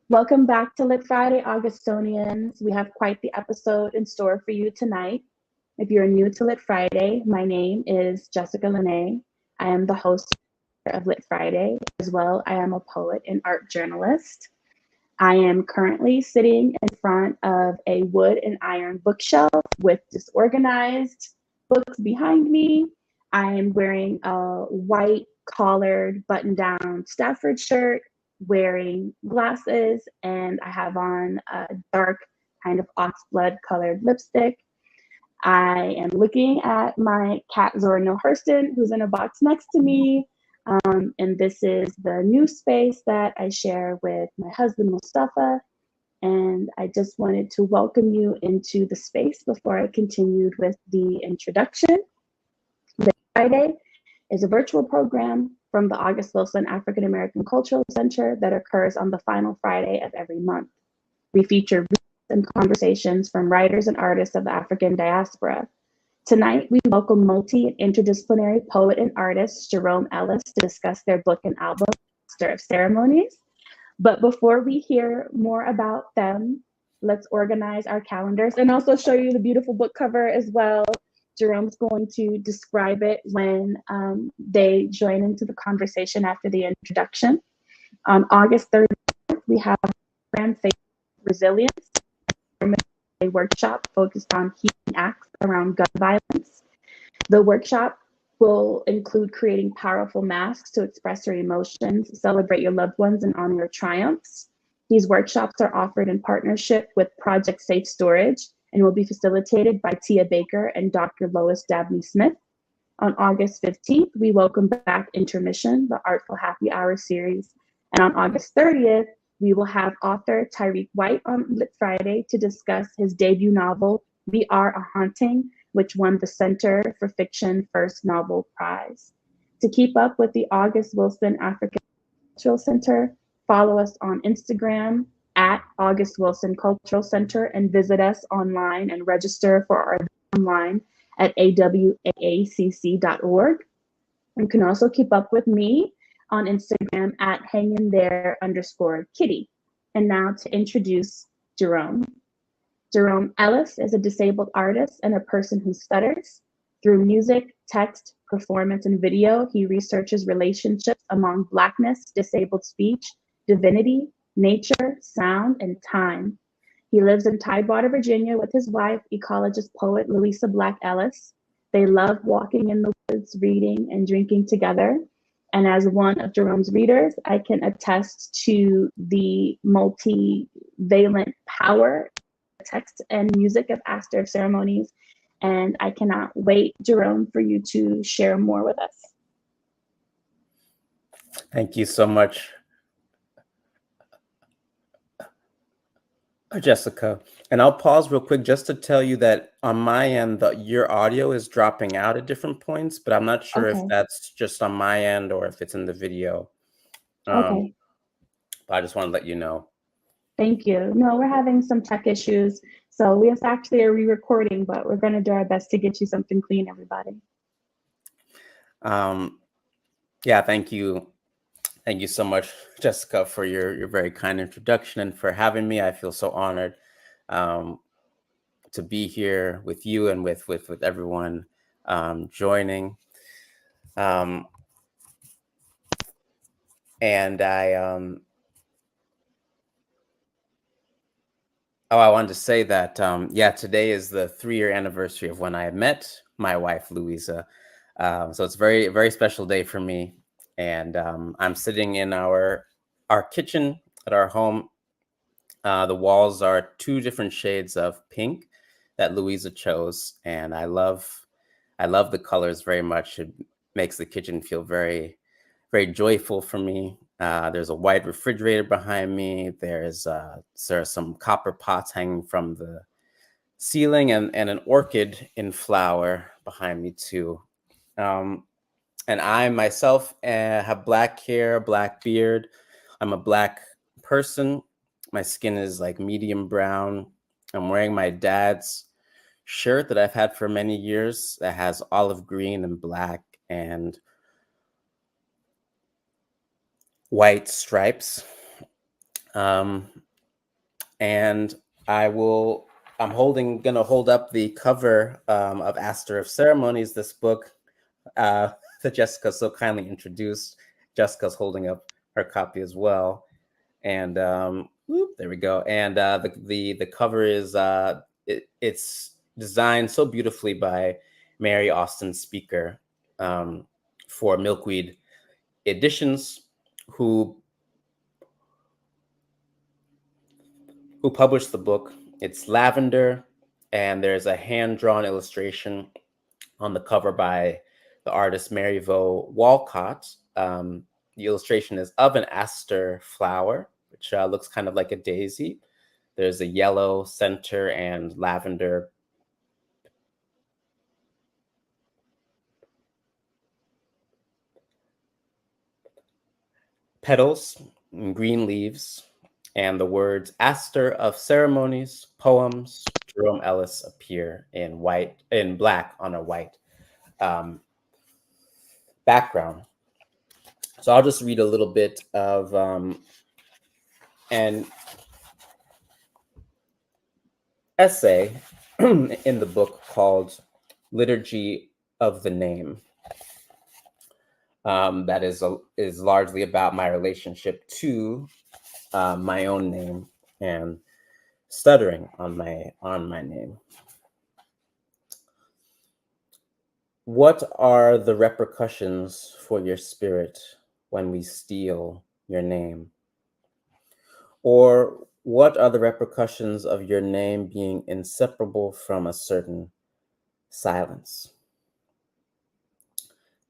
Welcome back to Lit Friday, Augustonians. We have quite the episode in store for you tonight. If you're new to Lit Friday, my name is Jessica Lene. I am the host of Lit Friday. As well, I am a poet and art journalist. I am currently sitting in front of a wood and iron bookshelf with disorganized books behind me. I am wearing a white collared button down Stafford shirt, wearing glasses, and I have on a dark kind of oxblood colored lipstick. I am looking at my cat Zora Hurston, who's in a box next to me. And this is the new space that I share with my husband, Mustafa. And I just wanted to welcome you into the space before I continued with the introduction. Lit Friday is a virtual program from the August Wilson African American Cultural Center that occurs on the final Friday of every month. We feature readings and conversations from writers and artists of the African Diaspora. Tonight, we welcome multi and interdisciplinary poet and artist Jerome Ellis to discuss their book and album, Aster of Ceremonies. But before we hear more about them, let's organize our calendars and also show you the beautiful book cover as well. Jerome's going to describe it when they join into the conversation after the introduction. On August 30th, we have Grand Faith Resilience, a workshop focused on healing acts around gun violence. The workshop will include creating powerful masks to express your emotions, celebrate your loved ones, and honor your triumphs. These workshops are offered in partnership with Project Safe Storage and will be facilitated by Tia Baker and Dr. Lois Dabney Smith. On August 15th, we welcome back Intermission, the Artful Happy Hour series. And on August 30th, we will have author Tyreek White on Lit Friday to discuss his debut novel, We Are a Haunting, which won the Center for Fiction First Novel Prize. To keep up with the August Wilson African Cultural Center, follow us on Instagram at August Wilson Cultural Center and visit us online and register for our online at awaaCC.org. You can also keep up with me on Instagram at hanginthere_kitty. And now to introduce Jerome. Jerome Ellis is a disabled artist and a person who stutters. Through music, text, performance, and video, he researches relationships among Blackness, disabled speech, divinity, nature, sound, and time. He lives in Tidewater, Virginia with his wife, ecologist-poet Luísa Black Ellis. They love walking in the woods, reading, and drinking together. And as one of Jerome's readers, I can attest to the multivalent power, text, and music of Aster of Ceremonies. And I cannot wait, Jerome, for you to share more with us. Thank you so much, Jessica. And I'll pause real quick just to tell you that on my end, your audio is dropping out at different points, but I'm not sure if that's just on my end or if it's in the video. Okay. But I just want to let you know. Thank you. No, we're having some tech issues. So we actually are re-recording, but we're going to do our best to get you something clean, everybody. Yeah, thank you. Thank you so much, Jessica, for your very kind introduction and for having me. I feel so honored to be here with you and with everyone joining. And I wanted to say that, yeah, today is the 3-year anniversary of when I met my wife, Luísa. So it's a very, very special day for me. And I'm sitting in our kitchen at our home. The walls are 2 different shades of pink that Luísa chose. And I love the colors very much. It makes the kitchen feel very, very joyful for me. There's a white refrigerator behind me. There's some copper pots hanging from the ceiling and an orchid in flower behind me too. And I myself have black hair, black beard. I'm a black person. My skin is like medium brown. I'm wearing my dad's shirt that I've had for many years that has olive green and black and white stripes. And I'm gonna hold up the cover of Aster of Ceremonies, this book that Jessica so kindly introduced. Jessica's holding up her copy as well. And there we go. And the cover is it's designed so beautifully by Mary Austin Speaker for Milkweed Editions, who published the book. It's lavender, and there's a hand-drawn illustration on the cover by the artist Mary Vo Walcott. The illustration is of an aster flower, which looks kind of like a daisy. There's a yellow center and lavender petals and green leaves, and the words Aster of Ceremonies, Poems, Jerome Ellis appear in black on a white background. So I'll just read a little bit of an essay in the book called Liturgy of the Name. That is largely about my relationship to my own name and stuttering on my name. What are the repercussions for your spirit when we steal your name? Or what are the repercussions of your name being inseparable from a certain silence?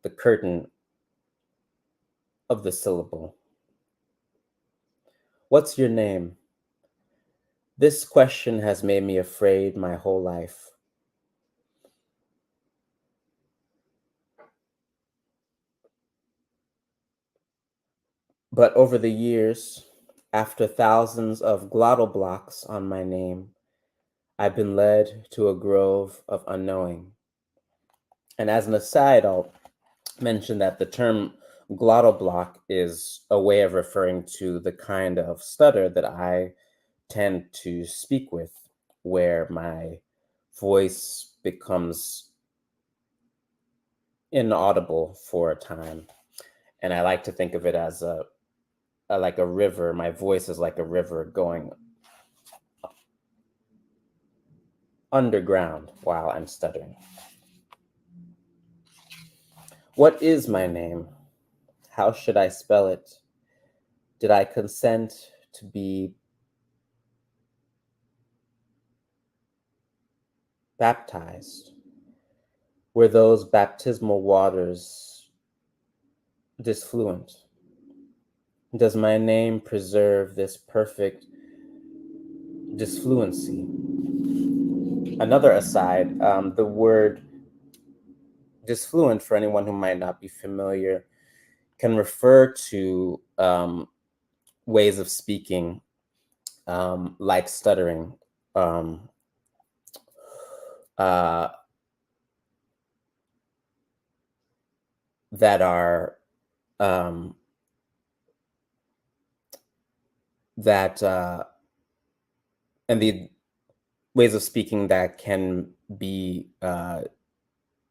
The curtain of the syllable. What's your name? This question has made me afraid my whole life. But over the years, after thousands of glottal blocks on my name, I've been led to a grove of unknowing. And as an aside, I'll mention that the term glottal block is a way of referring to the kind of stutter that I tend to speak with, where my voice becomes inaudible for a time. And I like to think of it as like a river. My voice is like a river going underground while I'm stuttering. What is my name? How should I spell it? Did I consent to be baptized? Were those baptismal waters disfluent? Does my name preserve this perfect disfluency? Another aside, the word disfluent, for anyone who might not be familiar, can refer to ways of speaking like stuttering, that are and the ways of speaking that can be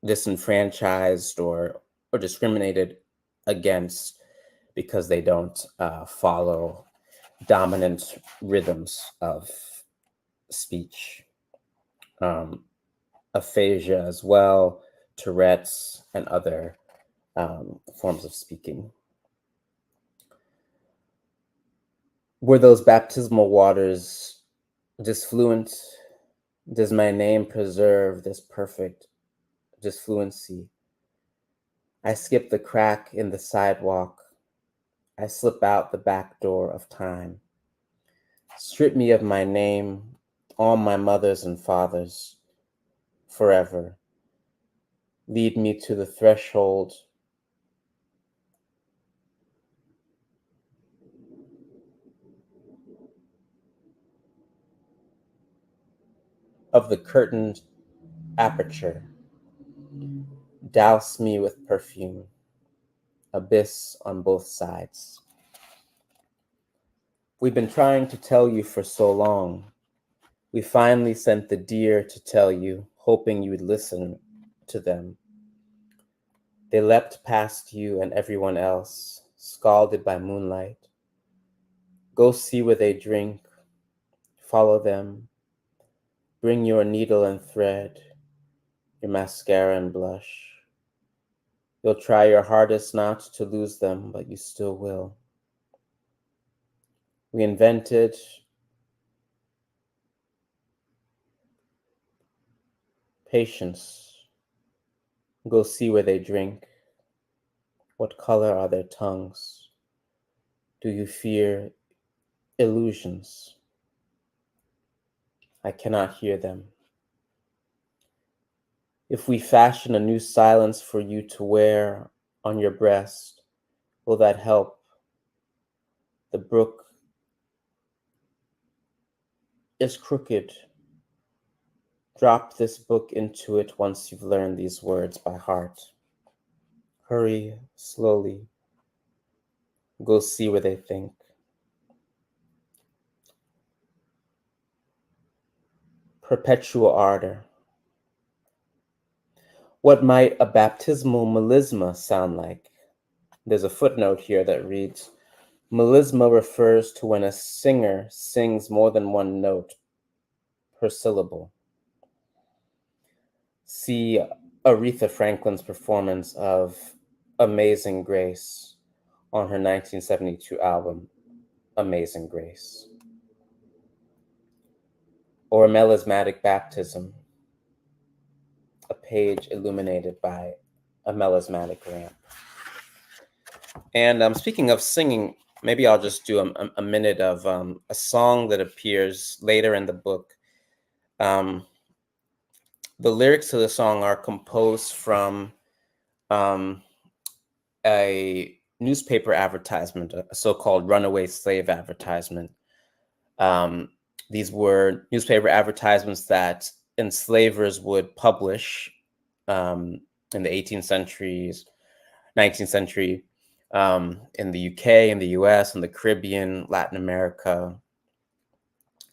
disenfranchised or discriminated against because they don't follow dominant rhythms of speech. Aphasia as well, Tourette's, and other forms of speaking. Were those baptismal waters disfluent? Does my name preserve this perfect disfluency? I skip the crack in the sidewalk. I slip out the back door of time. Strip me of my name, all my mothers and fathers, forever. Lead me to the threshold of the curtained aperture. Douse me with perfume, abyss on both sides. We've been trying to tell you for so long. We finally sent the deer to tell you, hoping you would listen to them. They leapt past you and everyone else, scalded by moonlight. Go see where they drink. Follow them. Bring your needle and thread, your mascara and blush. You'll try your hardest not to lose them, but you still will. We invented patience. Go see where they drink. What color are their tongues? Do you fear illusions? I cannot hear them. If we fashion a new silence for you to wear on your breast, will that help? The brook is crooked. Drop this book into it once you've learned these words by heart. Hurry slowly. Go see where they think. Perpetual ardor. What might a baptismal melisma sound like? There's a footnote here that reads, melisma refers to when a singer sings more than one note per syllable. See Aretha Franklin's performance of Amazing Grace on her 1972 album, Amazing Grace. Or a melismatic baptism, a page illuminated by a melismatic lamp. And speaking of singing, maybe I'll just do a minute of a song that appears later in the book. The lyrics to the song are composed from a newspaper advertisement, a so-called runaway slave advertisement. These were newspaper advertisements that enslavers would publish in the 18th centuries, 19th century, in the UK, in the US, in the Caribbean, Latin America,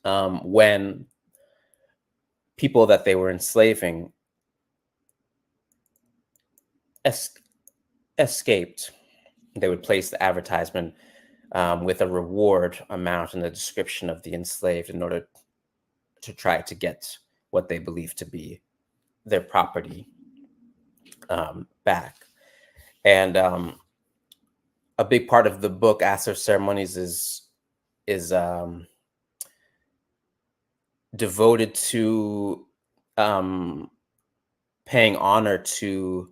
when people that they were enslaving escaped. They would place the advertisement with a reward amount in the description of the enslaved in order to try to get what they believed to be their property back. And a big part of the book, Aster of Ceremonies, is devoted to paying honor to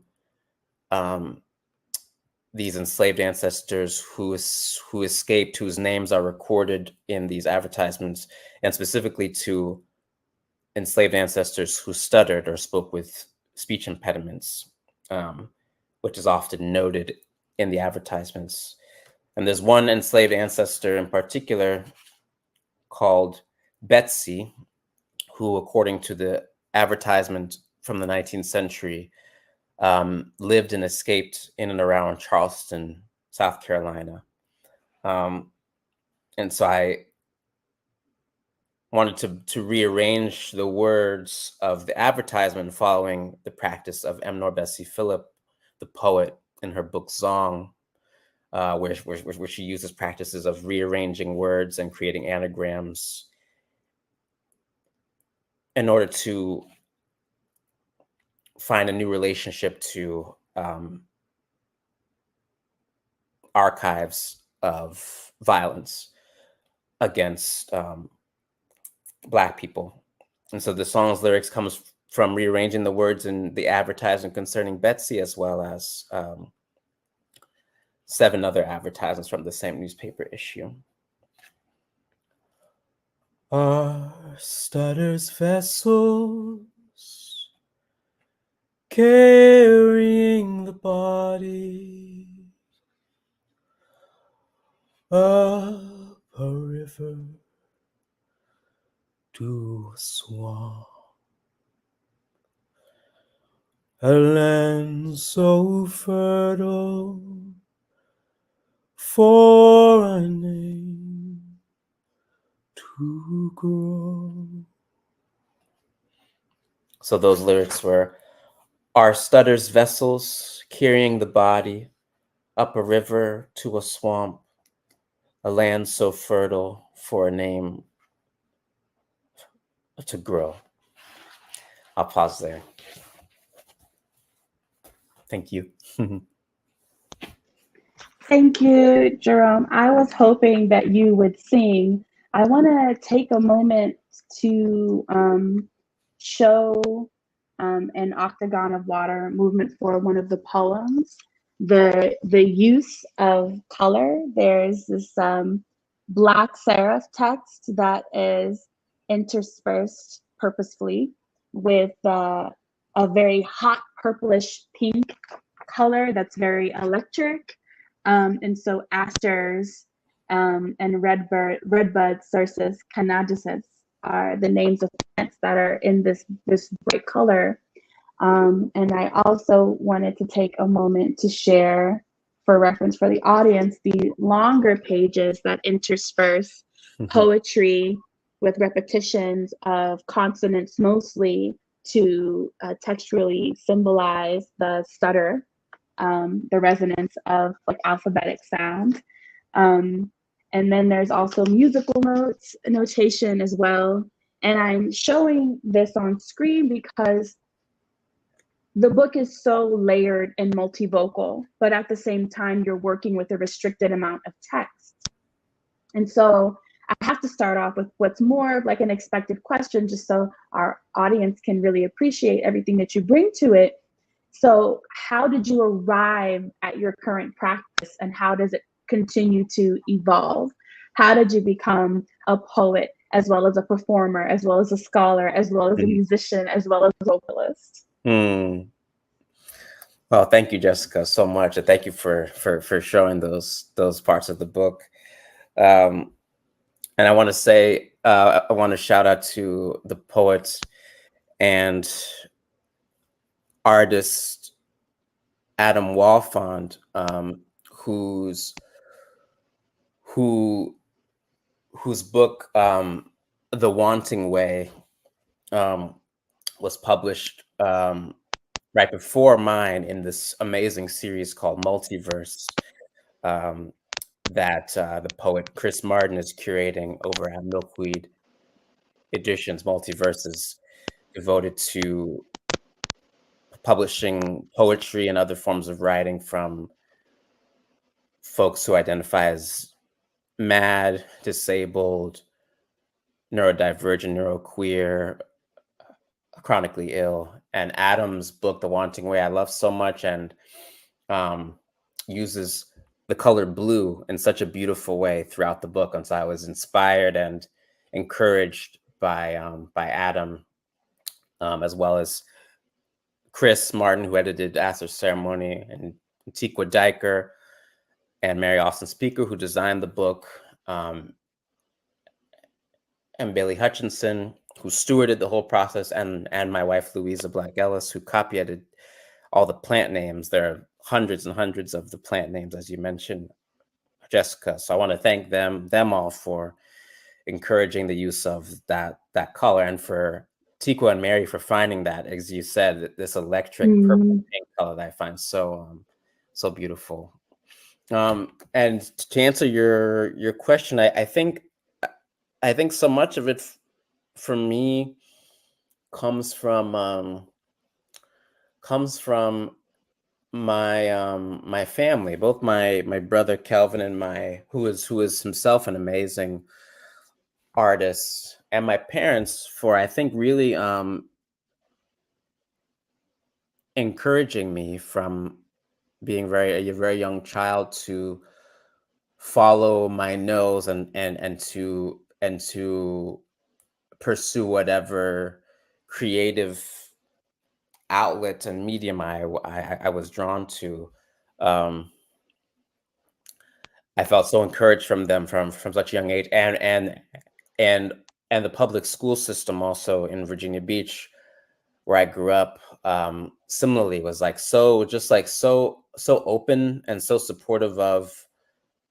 these enslaved ancestors who escaped, whose names are recorded in these advertisements, and specifically to enslaved ancestors who stuttered or spoke with speech impediments, which is often noted in the advertisements. And there's one enslaved ancestor in particular called Betsy, who, according to the advertisement from the 19th century, lived and escaped in and around Charleston, South Carolina. And so I wanted to rearrange the words of the advertisement following the practice of M. Bessie Phillip, the poet, in her book Song, where she uses practices of rearranging words and creating anagrams in order to find a new relationship to archives of violence against Black people. And so the song's lyrics comes from rearranging the words in the advertisement concerning Betsy, as well as 7 other advertisements from the same newspaper issue. Our stutters vessels carrying the body up a river to a swamp, a land so fertile for a name, to grow. So those lyrics were, "Are stutters vessels carrying the body up a river to a swamp, a land so fertile for a name to grow?" I'll pause there. Thank you. Thank you, Jerome. I was hoping that you would sing. I want to take a moment to show an octagon of water movement for one of the poems. The use of color. There's this black serif text that is interspersed purposefully with a very hot purplish pink color that's very electric. And so asters and redbud, cercis, canadensis are the names of plants that are in this bright color. And I also wanted to take a moment to share, for reference for the audience, the longer pages that intersperse poetry with repetitions of consonants mostly to textually symbolize the stutter, the resonance of like alphabetic sound. And then there's also musical notation as well. And I'm showing this on screen because the book is so layered and multivocal, but at the same time, you're working with a restricted amount of text. And so I have to start off with what's more of like an expected question, just so our audience can really appreciate everything that you bring to it. So how did you arrive at your current practice, and how does it continue to evolve? How did you become a poet, as well as a performer, as well as a scholar, as well as a musician, as well as a vocalist? Well, thank you, Jessica, so much, and thank you for showing those parts of the book. And I want to say, I want to shout out to the poet and artist Adam Walfond, whose book, The Wanting Way, was published right before mine in this amazing series called Multiverse, that the poet Chris Martin is curating over at Milkweed Editions. Multiverse is devoted to publishing poetry and other forms of writing from folks who identify as mad, disabled, neurodivergent, neuroqueer, chronically ill. And Adam's book, The Wanting Way, I love so much, and uses the color blue in such a beautiful way throughout the book. And so I was inspired and encouraged by Adam, as well as Chris Martin, who edited Aster of Ceremonies, and Antiqua Diker, and Mary Austin Speaker, who designed the book, and Bailey Hutchinson, who stewarded the whole process, and my wife, Luísa Black Ellis, who copy-edited all the plant names. There are hundreds and hundreds of the plant names, as you mentioned, Jessica. So I want to thank them all for encouraging the use of that color, and for Tiqua and Mary for finding that, as you said, this electric purple pink color that I find so beautiful. And to answer your question, I think so much of it for me comes from my family, both my brother Kelvin and who is himself an amazing artist, and my parents, for I think really encouraging me from being a very young child to follow my nose and to pursue whatever creative outlet and medium I was drawn to. I felt so encouraged from them from such a young age, and the public school system also in Virginia Beach, where I grew up, similarly was like so open and so supportive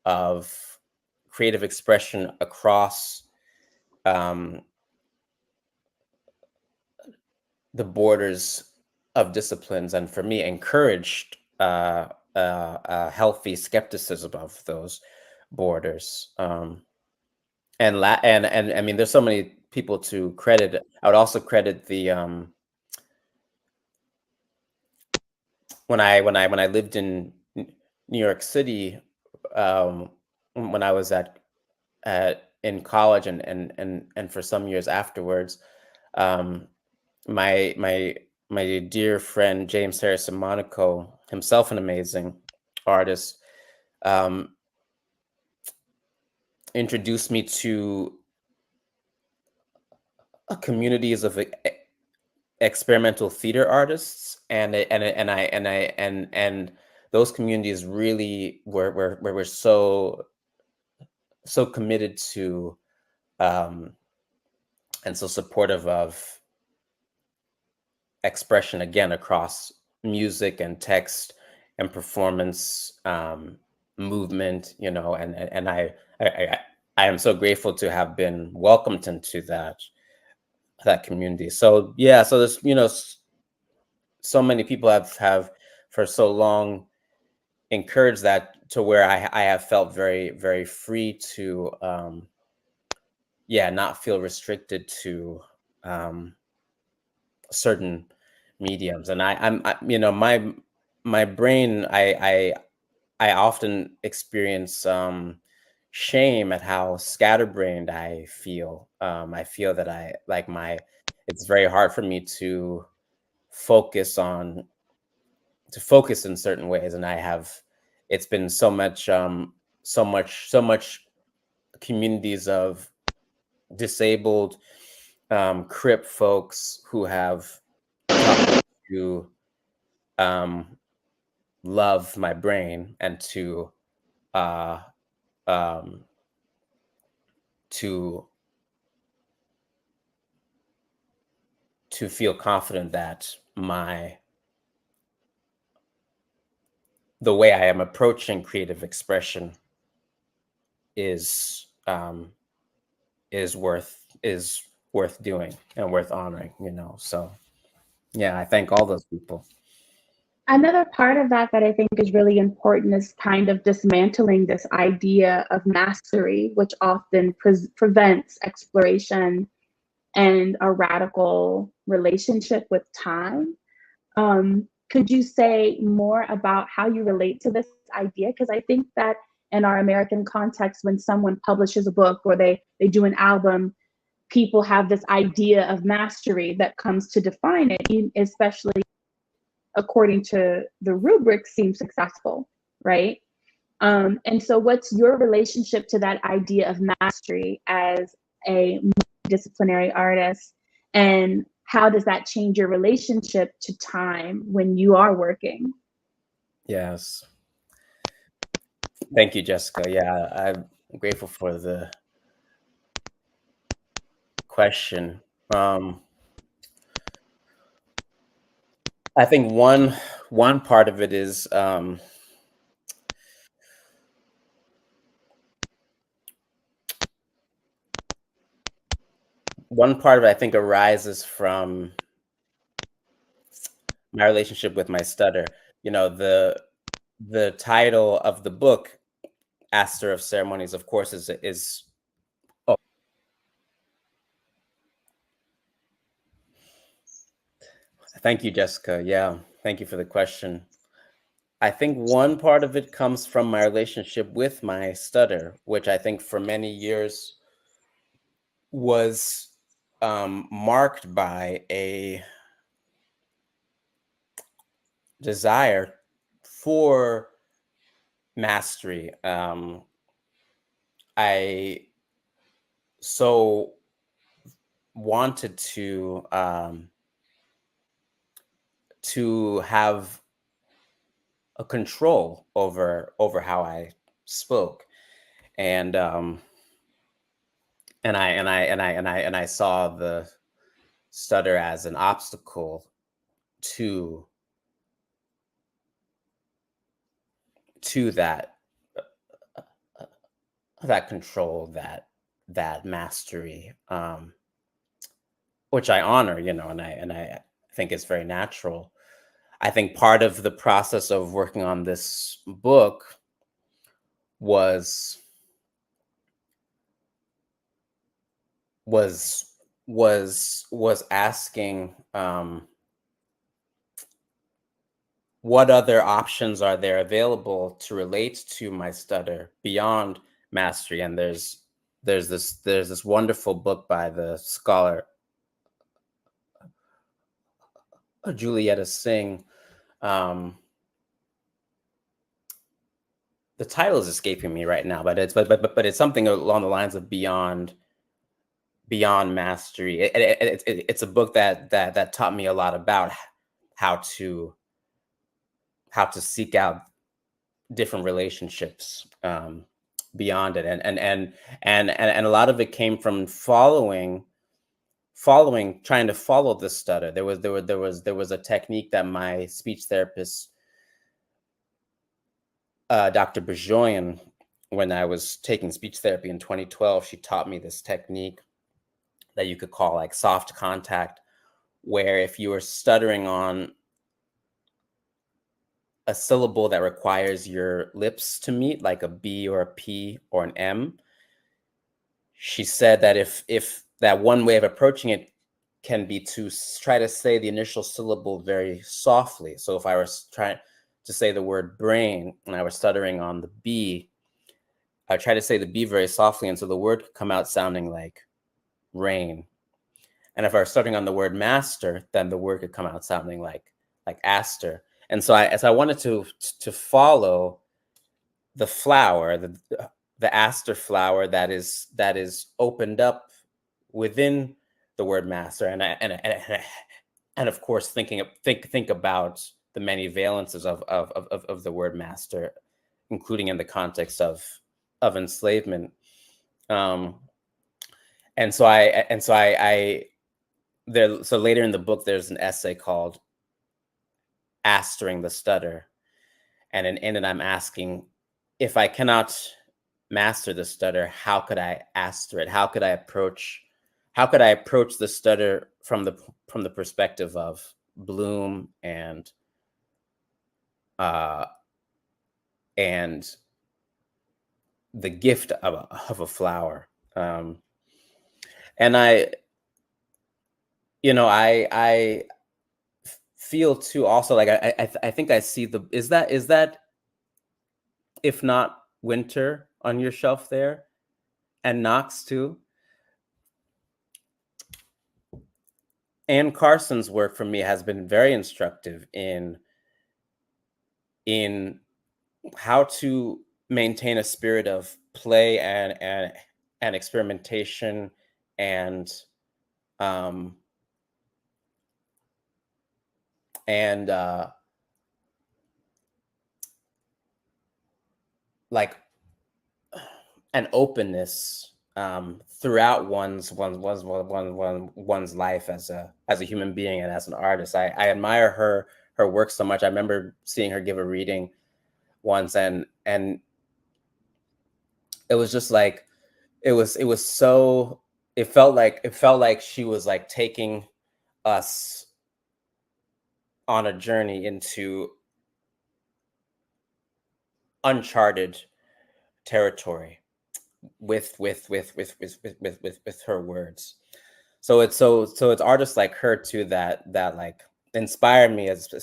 of creative expression across um, the borders of disciplines, and for me, encouraged a healthy skepticism of those borders. And I mean, there's so many people to credit. I would also credit the when I lived in New York City, when I was in college and for some years afterwards, um, my dear friend James Harrison Monaco, himself an amazing artist, introduced me to communities of experimental theater artists, and those communities really were so committed to and so supportive of expression, again, across music and text and performance, movement, and I am so grateful to have been welcomed into that community. So yeah, so there's so many people have for so long encouraged that, to where I have felt very, very free to not feel restricted to certain mediums. And my brain, I often experience shame at how scatterbrained I feel. I feel that it's very hard for me to focus in certain ways, and it's been so much communities of disabled crip folks who have taught me to love my brain, and to um, to feel confident that the way I am approaching creative expression is worth doing and worth honoring. So yeah, I thank all those people. Another part of that I think is really important is kind of dismantling this idea of mastery, which often prevents exploration and a radical relationship with time. Could you say more about how you relate to this idea? Because I think that in our American context, when someone publishes a book or they do an album, people have this idea of mastery that comes to define it, especially according to the rubric, seems successful, right? And so what's your relationship to that idea of mastery as a multidisciplinary artist? And how does that change your relationship to time when you are working? Yes. Thank you, Jessica. Yeah, I'm grateful for the question. I think one part of it is one part of it, I think, arises from my relationship with my stutter. The title of the book, Aster of Ceremonies, of course, is oh. Thank you, Jessica. Yeah, thank you for the question. I think one part of it comes from my relationship with my stutter, which I think for many years was marked by a desire for mastery. I so wanted to have a control over how I spoke, and I saw the stutter as an obstacle to that control, that mastery, which I honor, and I think it's very natural. I think part of the process of working on this book was asking, what other options are there available to relate to my stutter beyond mastery? And there's this wonderful book by the scholar Julietta Singh. The title is escaping me right now, but it's something along the lines of beyond mastery. It's a book that taught me a lot about how to seek out different relationships beyond it, and a lot of it came from trying to follow the stutter. There was a technique that my speech therapist, Dr. Bajoyan, when I was taking speech therapy in 2012, she taught me this technique that you could call like soft contact, where if you are stuttering on a syllable that requires your lips to meet, like a B or a P or an M, she said that if that one way of approaching it can be to try to say the initial syllable very softly. So if I was trying to say the word brain and I was stuttering on the B, I try to say the B very softly, and so the word could come out sounding like rain. And if I was stuttering on the word master, then the word could come out sounding like astir. And so I wanted to follow the flower, the astir flower that is opened up within the word master, and of course think about the many valences of the word master, including in the context of enslavement. And so later in the book, there's an essay called Astering the Stutter. And in it, I'm asking, if I cannot master the stutter, how could I astir it? How could I approach the stutter from the perspective of bloom and the gift of a flower? And I feel too also like I think I see is that if not winter on your shelf there, and Knox too. Anne Carson's work for me has been very instructive in how to maintain a spirit of play and experimentation and like an openness throughout one's life as a human being and as an artist. I admire her work so much. I remember seeing her give a reading once, and it was just like it felt like she was like taking us on a journey into uncharted territory with her words. So it's artists like her too that like inspire me as to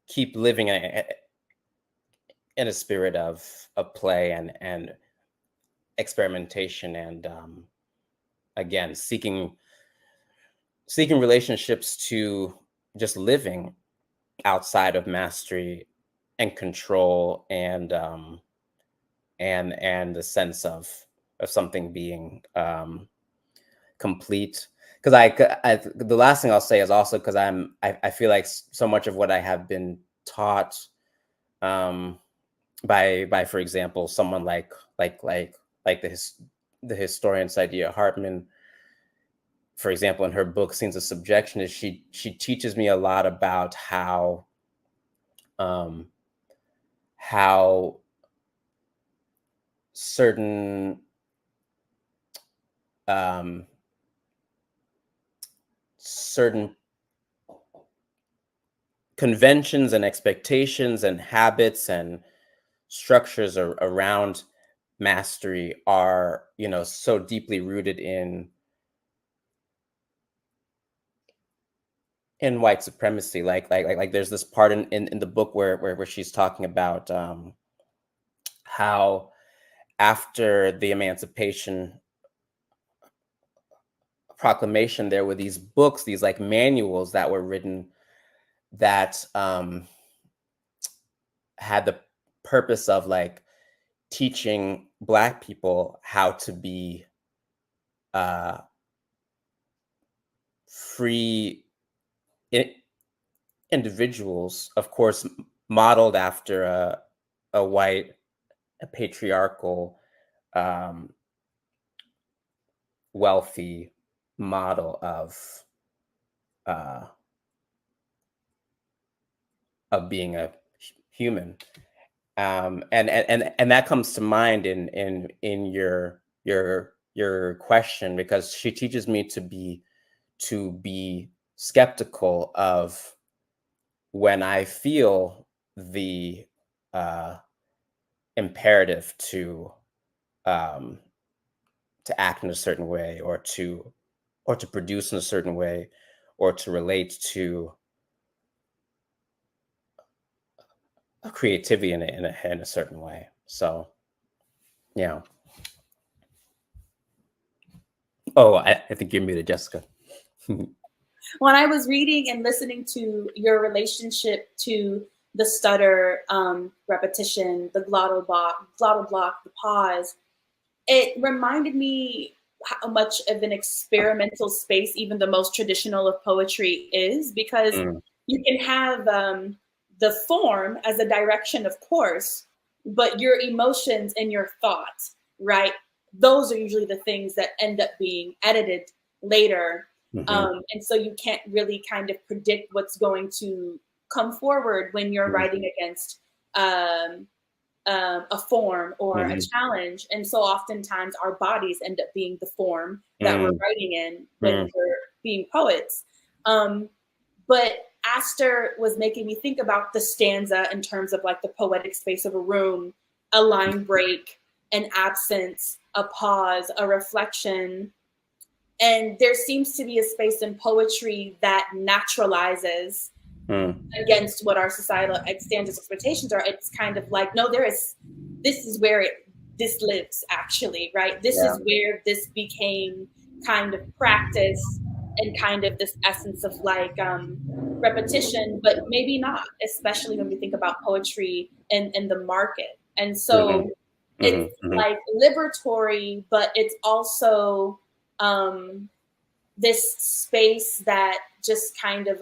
keep living in a spirit of play and experimentation, and again seeking relationships to just living outside of mastery and control and the sense of something being complete. Because the last thing I'll say is also because I feel like so much of what I have been taught by for example someone like the historian Saidiya Hartman, for example, in her book Scenes of Subjection, is she teaches me a lot about how how certain certain conventions and expectations and habits and structures around mastery are, so deeply rooted in white supremacy. Like there's this part in the book where she's talking about how after the Emancipation Proclamation, there were these books, these like manuals that were written that had the purpose of like teaching Black people how to be free individuals, of course, modeled after a white, a patriarchal, wealthy model of being a human. And that comes to mind in your question, because she teaches me to be skeptical of when I feel the imperative to act in a certain way, or to produce in a certain way, or to relate to creativity in a certain way. So, yeah. Oh, I think you're muted, Jessica. When I was reading and listening to your relationship to the stutter, repetition, the glottal block, the pause, it reminded me how much of an experimental space even the most traditional of poetry is, because you can have the form as a direction, of course, but your emotions and your thoughts, right? Those are usually the things that end up being edited later. And so you can't really kind of predict what's going to come forward when you're writing against a form or a challenge. And so oftentimes our bodies end up being the form that we're writing in when we're being poets. But Aster was making me think about the stanza in terms of like the poetic space of a room, a line break, an absence, a pause, a reflection. And there seems to be a space in poetry that naturalizes against what our societal standards, expectations are. It's kind of like, no, this is where this lives, actually, right? This is where this became kind of practice and kind of this essence of like repetition, but maybe not, especially when we think about poetry and the market. And so it's like liberatory, but it's also this space that just kind of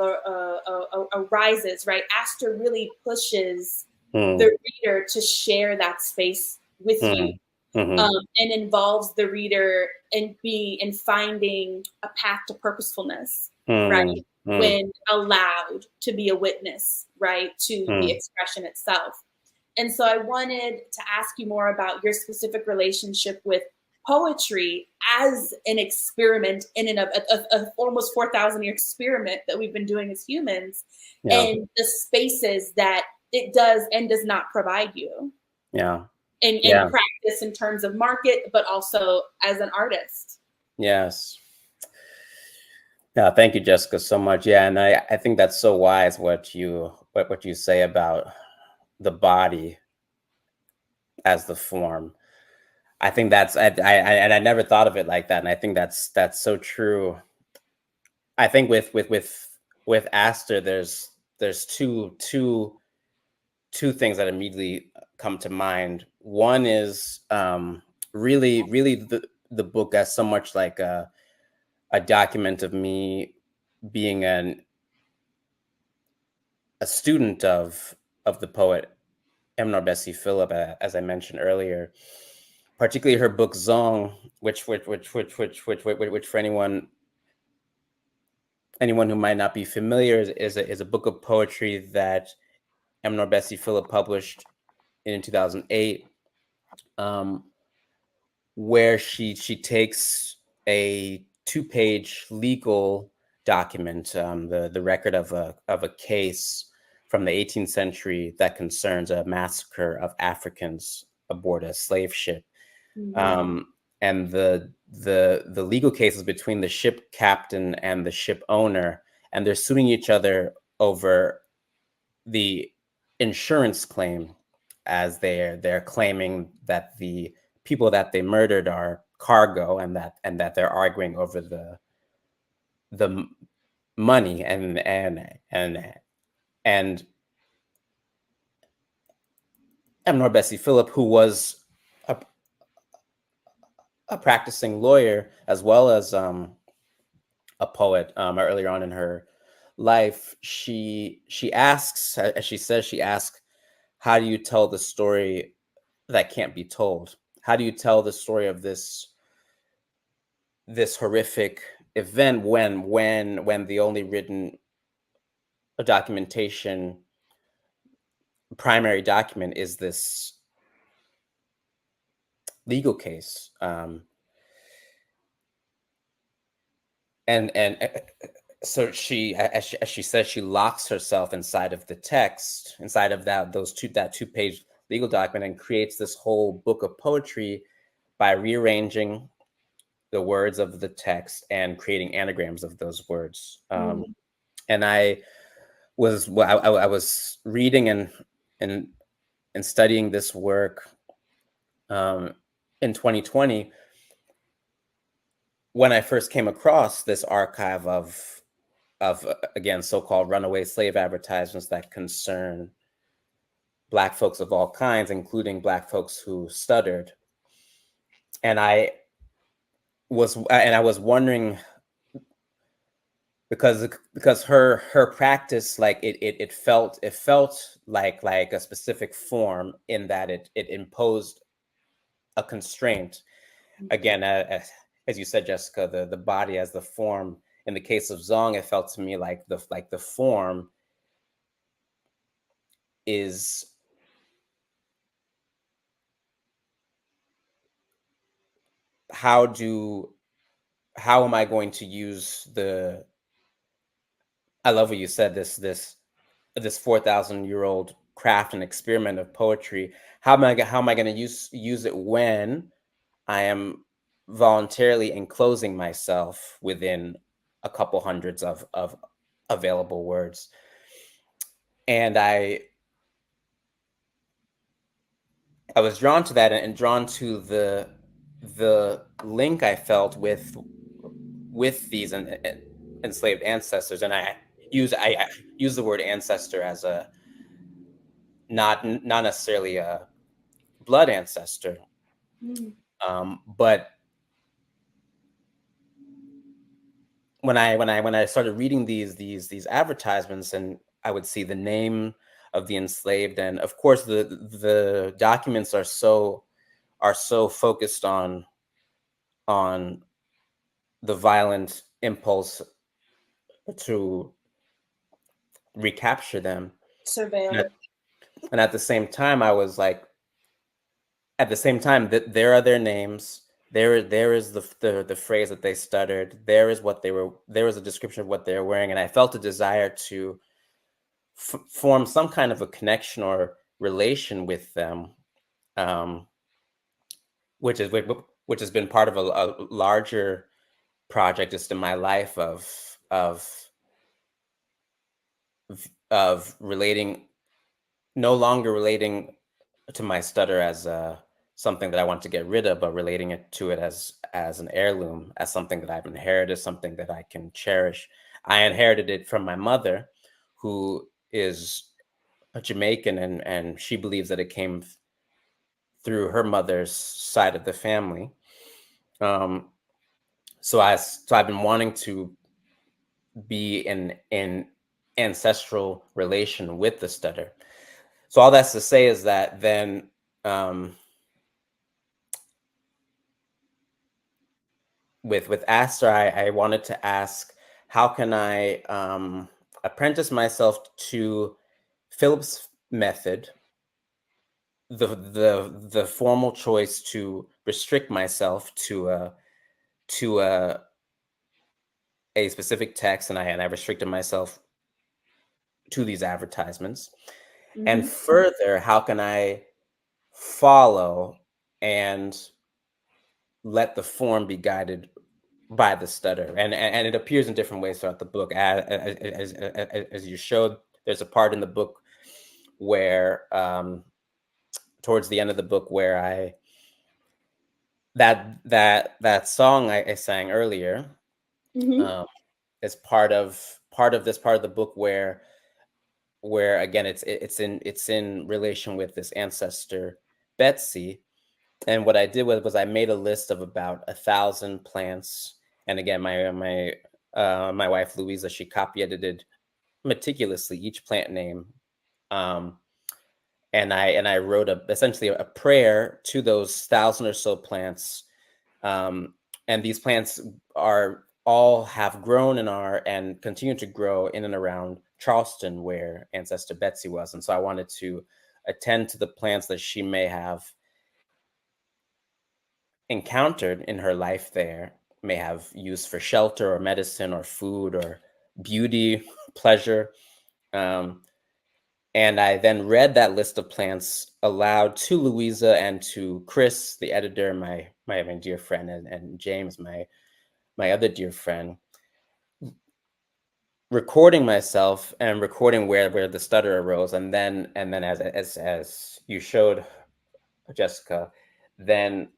arises, right? Aster really pushes the reader to share that space with you, and involves the reader in finding a path to purposefulness, right? When allowed to be a witness, right, to the expression itself. And so I wanted to ask you more about your specific relationship with poetry as an experiment in and of a almost 4,000 year experiment that we've been doing as humans, and the spaces that it does and does not provide you. In practice, in terms of market, but also as an artist. Yes. Yeah, thank you, Jessica, so much. Yeah, and I think that's so wise what you say about the body as the form. I think that's I never thought of it like that, and I think that's so true. I think with Aster, there's two things that immediately come to mind. One is really the book as so much like a document of me being a student of the poet Eleanor Bessie Phillip, as I mentioned earlier, particularly her book Zong, which for anyone who might not be familiar is a book of poetry that Eleanor Bessie Phillip published in 2008, where she takes a 2-page legal document, the record of a case from the 18th century that concerns a massacre of Africans aboard a slave ship. And the legal cases between the ship captain and the ship owner, and they're suing each other over the insurance claim, as they're claiming that the people that they murdered are cargo, and that they're arguing over the money and Eleanor Bessie Phillip, who was a practicing lawyer as well as a poet earlier on in her life, she asks, as she says, she asks, how do you tell the story that can't be told? How do you tell the story of this horrific event when the only written documentation, primary document, is this legal case? So she, as she says, she locks herself inside of the text, inside of that 2-page legal document, and creates this whole book of poetry by rearranging the words of the text and creating anagrams of those words. And I was reading and studying this work in 2020 when I first came across this archive of again, so-called runaway slave advertisements that concern Black folks of all kinds, including Black folks who stuttered. And I was wondering, because her practice, like it felt like a specific form, in that it imposed a constraint. Again, as you said, Jessica, the body as the form. In the case of Zong, it felt to me like the form is how am I going to use I love what you said, this 4,000-year-old craft and experiment of poetry. How am I going to use it when I am voluntarily enclosing myself within a couple hundreds of available words? And I was drawn to that, and drawn to the link I felt with these enslaved ancestors. And I use the word ancestor as a not necessarily a blood ancestor, but when I started reading these advertisements, and I would see the name of the enslaved, and of course the documents are so focused on the violent impulse to recapture them, surveil. And at the same time, I was like, that there are their names. There is the phrase that they stuttered. There is a description of what they're wearing, and I felt a desire to form some kind of a connection or relation with them, which has been part of a larger project just in my life of relating, no longer relating to my stutter as something that I want to get rid of, but relating it as an heirloom, as something that I've inherited, something that I can cherish. I inherited it from my mother, who is a Jamaican, and she believes that it came through her mother's side of the family. So I've been wanting to be in ancestral relation with the stutter. So all that's to say is that then with Astir, I wanted to ask, how can I apprentice myself to Phillip's method, the formal choice to restrict myself to a specific text, and I restricted myself to these advertisements. And further, how can I follow and let the form be guided by the stutter? And it appears in different ways throughout the book. As you showed, there's a part in the book where towards the end of the book where that song I sang earlier is part of the book where again it's in relation with this ancestor Betsy. And what I did was I made a list of about 1,000 plants. And again, my wife Luísa, she copy edited meticulously each plant name. And I wrote essentially a prayer to those 1,000 or so plants. And these plants all have grown and continue to grow in and around Charleston, where ancestor Betsy was. And so I wanted to attend to the plants that she may have encountered in her life there, may have used for shelter or medicine or food or beauty, pleasure. And I then read that list of plants aloud to Luísa and to Chris, the editor, my dear friend, and James, my other dear friend, recording myself and recording where the stutter arose, and then as you showed, Jessica, then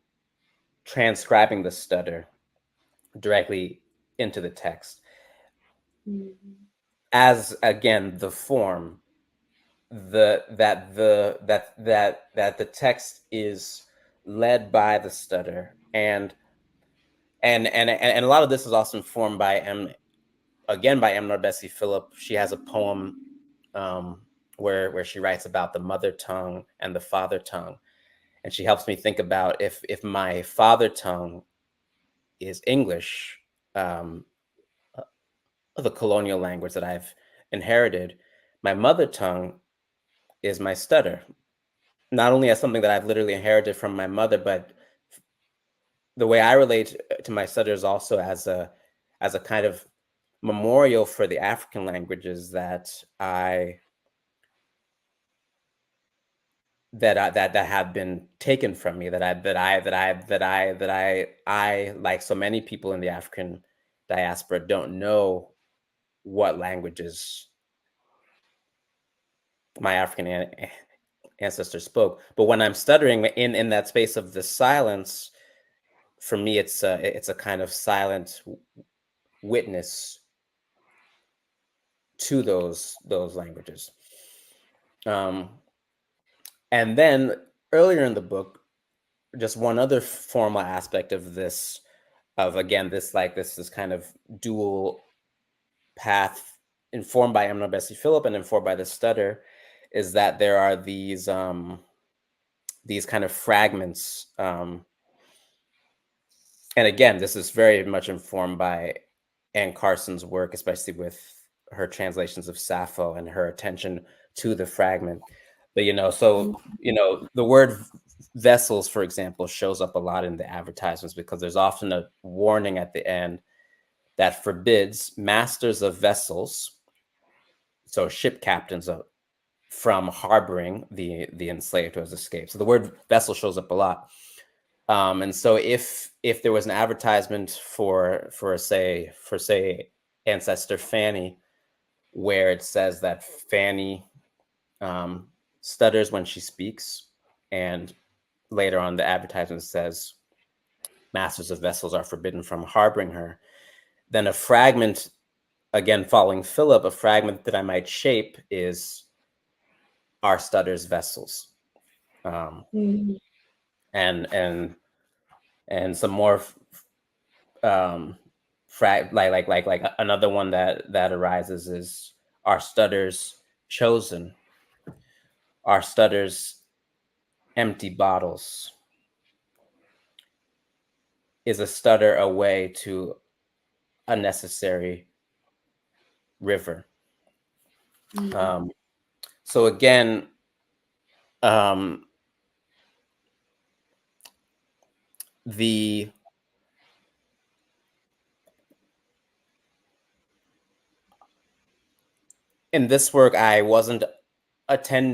transcribing the stutter directly into the text as again the form, that the text is led by the stutter, and a lot of this is also informed by Eleanor Bessie Phillip. She has a poem where she writes about the mother tongue and the father tongue, and she helps me think about if my father tongue is English, the colonial language that I've inherited, my mother tongue is my stutter, not only as something that I've literally inherited from my mother, but the way I relate to my stutter is also as a kind of memorial for the African languages that have been taken from me, that I like so many people in the African diaspora don't know what languages my African ancestors spoke. But when I'm stuttering in that space of the silence, for me, it's a kind of silent witness to those languages. And then earlier in the book, just one other formal aspect of this, again, this kind of dual path informed by Eleanor Bessie Phillip and informed by the stutter, is that there are these kind of fragments. And again, this is very much informed by Anne Carson's work, especially with her translations of Sappho and her attention to the fragment. But, so, the word vessels, for example, shows up a lot in the advertisements because there's often a warning at the end that forbids masters of vessels, so ship captains, from harboring the enslaved who has escaped. So the word vessel shows up a lot. And so if there was an advertisement for say ancestor Fanny, where it says that Fanny stutters when she speaks, and later on the advertisement says masters of vessels are forbidden from harboring her, then a fragment, again following Philip, a fragment that I might shape is our stutters vessels, and some more like another one that arises is our stutters chosen, our stutters empty bottles. Is a stutter away to a necessary river? So again, in this work, I wasn't attending